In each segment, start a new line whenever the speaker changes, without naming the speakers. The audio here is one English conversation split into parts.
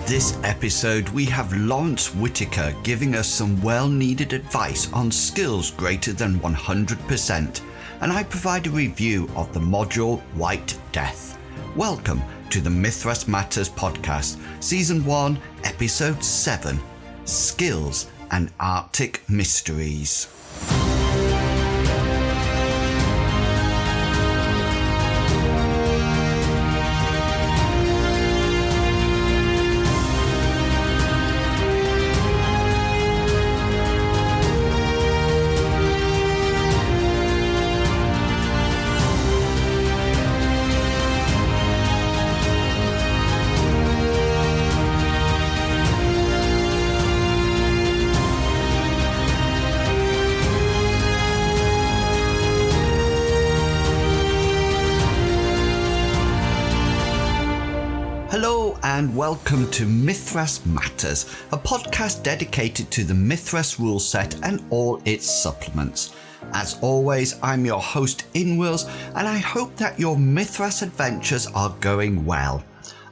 this episode, we have Lawrence Whitaker giving us some well-needed advice on skills greater than 100%, and I provide a review of the module White Death. Welcome to the Mythras Matters podcast, Season 1, Episode 7, Skills and Arctic Mysteries. Hello and welcome to Mythras Matters, a podcast dedicated to the Mythras rule set and all its supplements. As always, I'm your host Inwils, and I hope that your Mythras adventures are going well.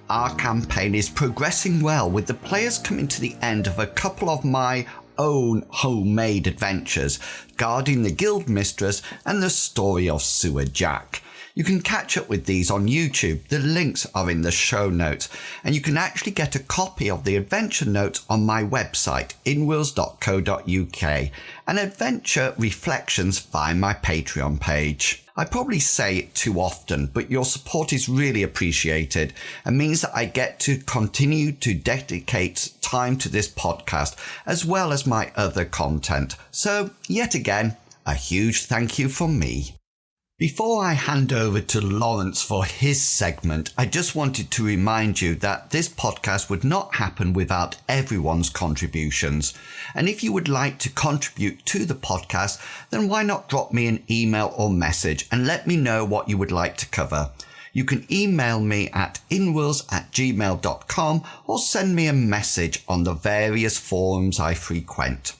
Our campaign is progressing well, with the players coming to the end of a couple of my own homemade adventures, guarding the guild mistress and the story of Sewer Jack. You can catch up with these on YouTube, the links are in the show notes, and you can actually get a copy of the adventure notes on my website, inwils.co.uk, and adventure reflections via my Patreon page. I probably say it too often, but your support is really appreciated and means that I get to continue to dedicate time to this podcast as well as my other content. So, yet again, a huge thank you from me. Before I hand over to Lawrence for his segment, I just wanted to remind you that this podcast would not happen without everyone's contributions. And if you would like to contribute to the podcast, then why not drop me an email or message and let me know what you would like to cover. You can email me at inwils@gmail.com or send me a message on the various forums I frequent.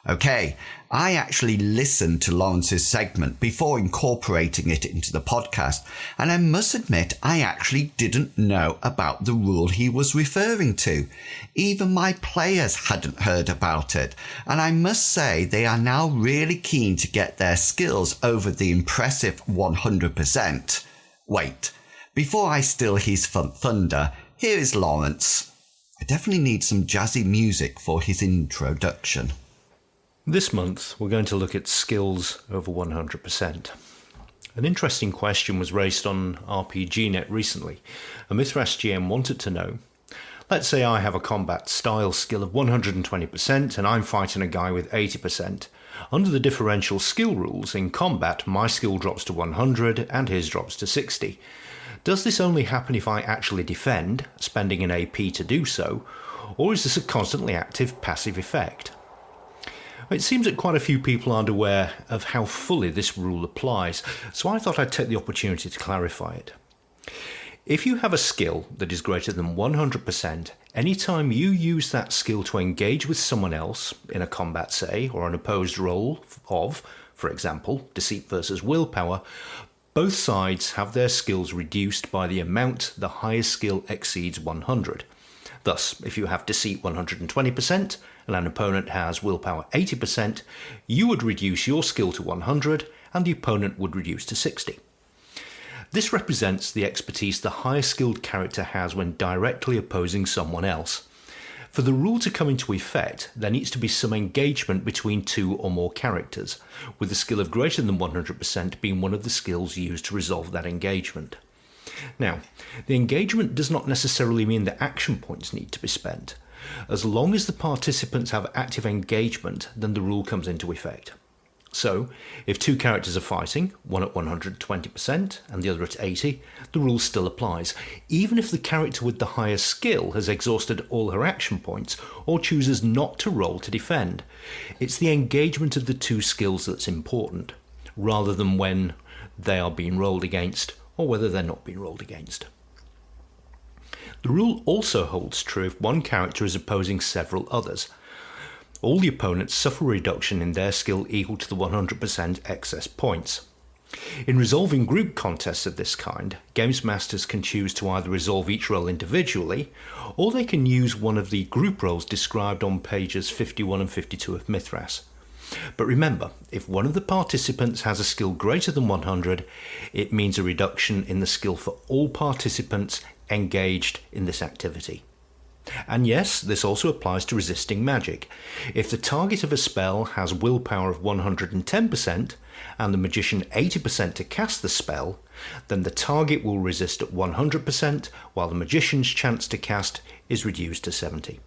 Okay, I actually listened to Lawrence's segment before incorporating it into the podcast, and I must admit I actually didn't know about the rule he was referring to. Even my players hadn't heard about it, and I must say they are now really keen to get their skills over the impressive 100%. Wait, before I steal his thunder, here is Lawrence. I definitely need some jazzy music for his introduction.
This month, we're going to look at skills over 100%. An interesting question was raised on RPGNet recently. A Mythras GM wanted to know, let's say I have a combat style skill of 120% and I'm fighting a guy with 80%. Under the differential skill rules, in combat, my skill drops to 100 and his drops to 60. Does this only happen if I actually defend, spending an AP to do so, or is this a constantly active passive effect? It seems that quite a few people aren't aware of how fully this rule applies, so I thought I'd take the opportunity to clarify it. If you have a skill that is greater than 100%, anytime you use that skill to engage with someone else, in a combat say, or an opposed role of, for example, deceit versus willpower, both sides have their skills reduced by the amount the highest skill exceeds 100. Thus, if you have deceit 120% and an opponent has willpower 80%, you would reduce your skill to 100 and the opponent would reduce to 60. This represents the expertise the highest skilled character has when directly opposing someone else. For the rule to come into effect, there needs to be some engagement between two or more characters, with the skill of greater than 100% being one of the skills used to resolve that engagement. Now, the engagement does not necessarily mean that action points need to be spent. As long as the participants have active engagement, then the rule comes into effect. So, if two characters are fighting, one at 120% and the other at 80%, the rule still applies, even if the character with the highest skill has exhausted all her action points or chooses not to roll to defend. It's the engagement of the two skills that's important, rather than when they are being rolled against or whether they're not being rolled against. The rule also holds true if one character is opposing several others. All the opponents suffer a reduction in their skill equal to the 100% excess points. In resolving group contests of this kind, Games Masters can choose to either resolve each role individually, or they can use one of the group roles described on pages 51 and 52 of Mythras. But remember, if one of the participants has a skill greater than 100, it means a reduction in the skill for all participants engaged in this activity. And yes, this also applies to resisting magic. If the target of a spell has willpower of 110% and the magician 80% to cast the spell, then the target will resist at 100% while the magician's chance to cast is reduced to 70.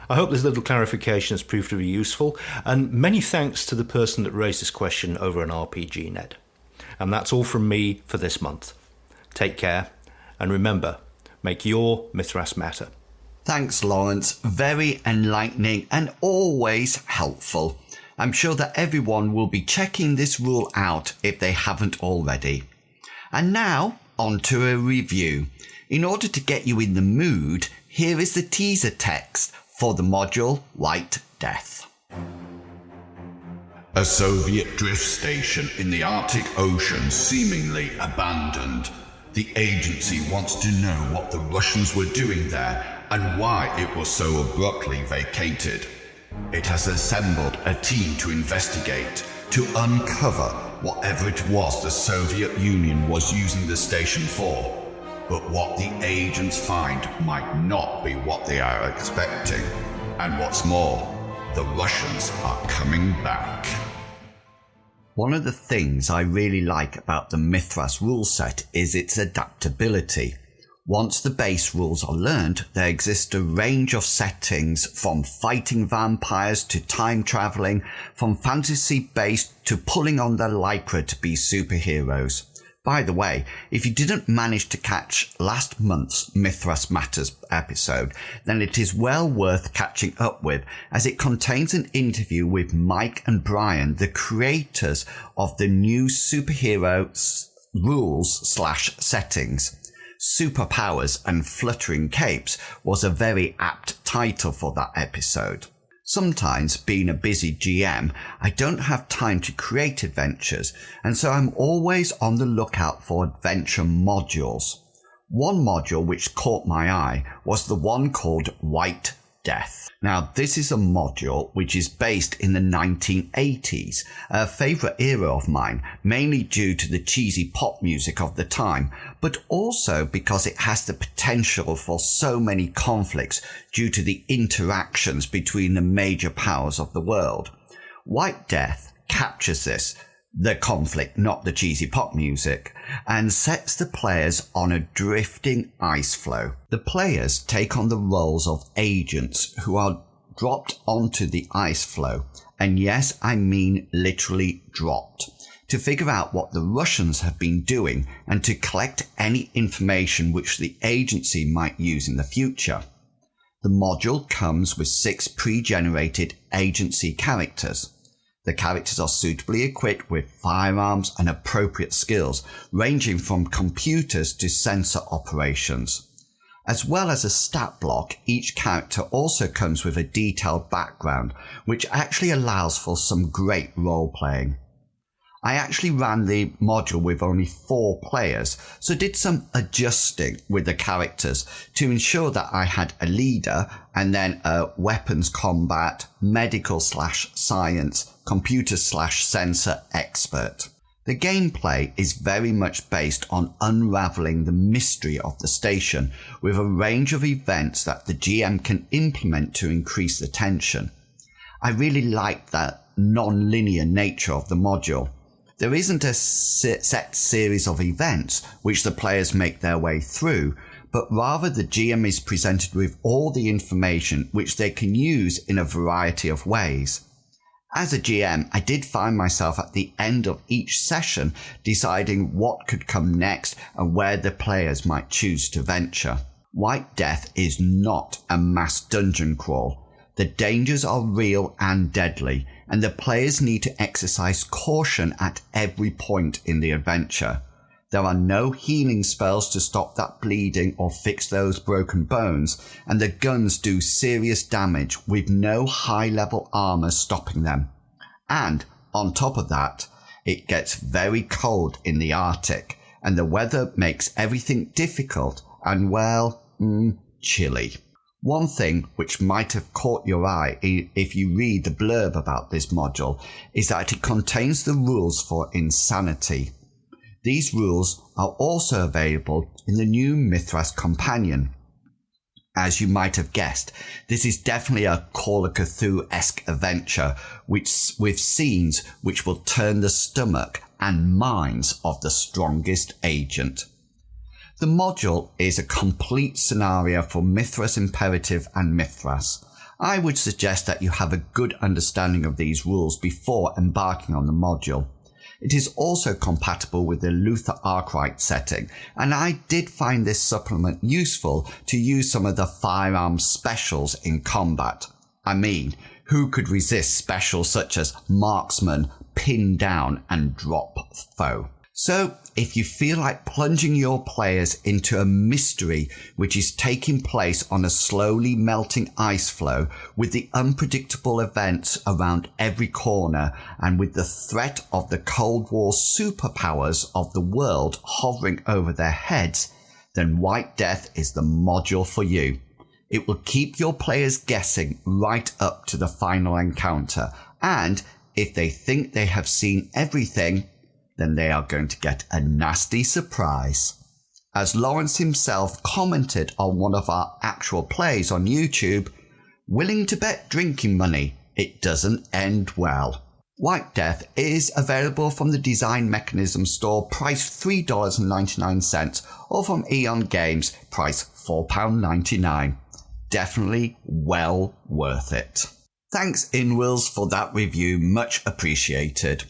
I hope this little clarification has proved to be useful, and many thanks to the person that raised this question over an RPGnet. And that's all from me for this month. Take care, and remember, make your Mythras matter.
Thanks, Lawrence. Very enlightening and always helpful. I'm sure that everyone will be checking this rule out if they haven't already. And now, on to a review. In order to get you in the mood, here is the teaser text for the module White Death.
A Soviet drift station in the Arctic Ocean seemingly abandoned. The agency wants to know what the Russians were doing there and why it was so abruptly vacated. It has assembled a team to investigate, to uncover whatever it was the Soviet Union was using the station for. But what the agents find might not be what they are expecting. And what's more, the Russians are coming back.
One of the things I really like about the Mythras rule set is its adaptability. Once the base rules are learned, there exists a range of settings from fighting vampires to time travelling, from fantasy-based to pulling on the lycra to be superheroes. By the way, if you didn't manage to catch last month's Mythras Matters episode, then it is well worth catching up with, as it contains an interview with Mike and Brian, the creators of the new superhero rules/settings. Superpowers and Fluttering Capes was a very apt title for that episode. Sometimes, being a busy GM, I don't have time to create adventures, and so I'm always on the lookout for adventure modules. One module which caught my eye was the one called White Death. Now, this is a module which is based in the 1980s, a favourite era of mine, mainly due to the cheesy pop music of the time, but also because it has the potential for so many conflicts due to the interactions between the major powers of the world. White Death captures this, the conflict, not the cheesy pop music, and sets the players on a drifting ice floe. The players take on the roles of agents who are dropped onto the ice floe, and yes, I mean literally dropped, to figure out what the Russians have been doing and to collect any information which the agency might use in the future. The module comes with 6 pre-generated agency characters. The characters are suitably equipped with firearms and appropriate skills, ranging from computers to sensor operations. As well as a stat block, each character also comes with a detailed background, which actually allows for some great role-playing. I actually ran the module with only 4 players, so did some adjusting with the characters to ensure that I had a leader and then a weapons combat, medical/science, computer/sensor expert. The gameplay is very much based on unravelling the mystery of the station, with a range of events that the GM can implement to increase the tension. I really like that non-linear nature of the module. There isn't a set series of events which the players make their way through, but rather the GM is presented with all the information which they can use in a variety of ways. As a GM, I did find myself at the end of each session deciding what could come next and where the players might choose to venture. White Death is not a mass dungeon crawl. The dangers are real and deadly, and the players need to exercise caution at every point in the adventure. There are no healing spells to stop that bleeding or fix those broken bones, and the guns do serious damage with no high-level armor stopping them. And, on top of that, It gets very cold in the Arctic, and the weather makes everything difficult and, well, chilly. One thing which might have caught your eye if you read the blurb about this module is that it contains the rules for insanity. These rules are also available in the new Mythras Companion. As you might have guessed, this is definitely a Call of Cthulhu-esque adventure with scenes which will turn the stomach and minds of the strongest agent. The module is a complete scenario for Mythras Imperative and Mythras. I would suggest that you have a good understanding of these rules before embarking on the module. It is also compatible with the Luther Arkwright setting, and I did find this supplement useful to use some of the firearms specials in combat. I mean, who could resist specials such as Marksman, Pin Down and Drop Foe? So, if you feel like plunging your players into a mystery which is taking place on a slowly melting ice floe with the unpredictable events around every corner and with the threat of the Cold War superpowers of the world hovering over their heads, then White Death is the module for you. It will keep your players guessing right up to the final encounter, and if they think they have seen everything, then they are going to get a nasty surprise. As Lawrence himself commented on one of our actual plays on YouTube, willing to bet drinking money, it doesn't end well. White Death is available from the Design Mechanism store, priced $3.99, or from Aeon Games, priced £4.99. Definitely well worth it. Thanks inwils for that review, much appreciated.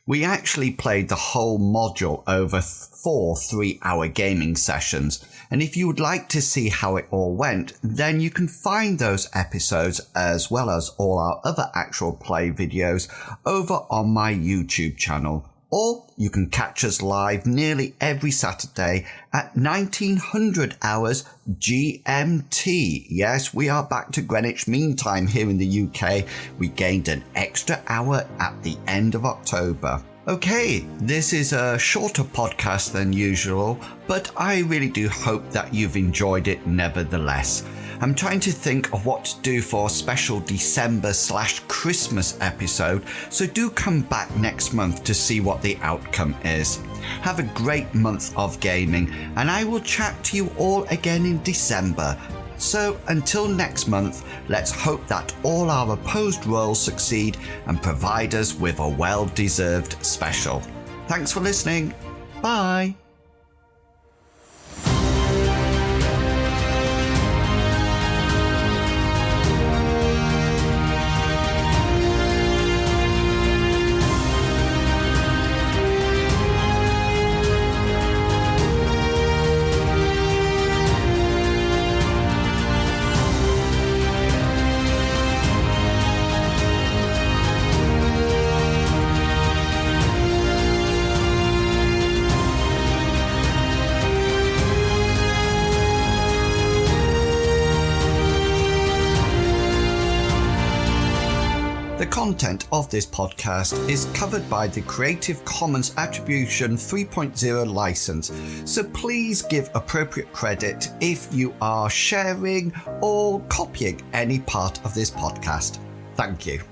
We actually played the whole module over 4 3-hour gaming sessions, and if you would like to see how it all went, then you can find those episodes as well as all our other actual play videos over on my YouTube channel, or you can catch us live nearly every Saturday at 1900 hours GMT. Yes, we are back to Greenwich Mean Time here in the UK. We gained an extra hour at the end of October. Okay, this is a shorter podcast than usual, but I really do hope that you've enjoyed it nevertheless. I'm trying to think of what to do for a special December/Christmas episode, so do come back next month to see what the outcome is. Have a great month of gaming, and I will chat to you all again in December. So until next month, let's hope that all our opposed roles succeed and provide us with a well-deserved special. Thanks for listening. Bye. The content of this podcast is covered by the Creative Commons Attribution 3.0 license, so please give appropriate credit if you are sharing or copying any part of this podcast. Thank you.